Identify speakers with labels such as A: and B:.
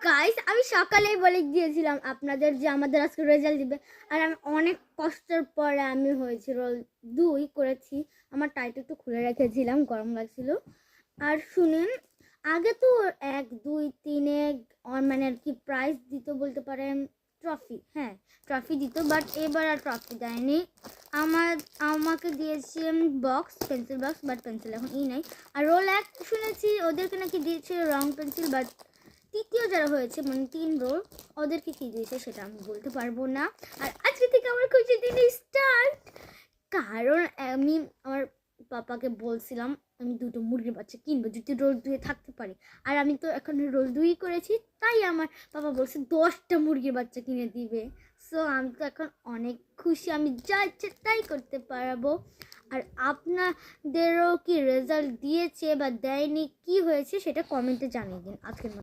A: Guys, আমি সকালেই বলে দিয়েছিলাম আপনাদের যে আমাদের আজকে রেজাল্ট দিবে। আর আমি অনেক কষ্টের পরে আমি হয়েছে রোল 2 করেছি। আমার টাইট একটু খুলে রেখেছিলাম, গরম লাগছিল। আর শুনুন, আগে তো 1 2 3 মানে আর কি প্রাইজ দিত বলতে পারেন, ট্রফি। হ্যাঁ, ট্রফি দিত, বাট এবার আর ট্রফি দেয়নি। আমাকে দিয়েছে box, pencil box, but pencil এখন নাই। আর রোল 1 শুনেছি ওদেরকে নাকি দিয়েছে রং পেন্সিল, বাট তৃতীয় যারা হয়েছে মানে 3 রোল, ওদেরকে কি দিয়েছে সেটা আমি বলতে পারবো না। আর আজকে থেকে আমার খুশি দিন স্টার্ট, কারণ আমি আমার পাপাকে বলছিলাম আমি 2টো মুরগির বাচ্চা কিনবো যদি রোল 2 থাকতে পারি। আর আমি তো এখন রোল 2 করেছি, তাই আমার পাপা বলছে 10টা মুরগির বাচ্চা কিনে দিবে। সো আমি তো এখন অনেক খুশি, আমি যা ইচ্ছে তাই করতে পারবো। আর আপনাদেরও কি রেজাল্ট দিয়েছে বা দেয়নি, কি হয়েছে সেটা কমেন্টে জানিয়ে দিন। আজকের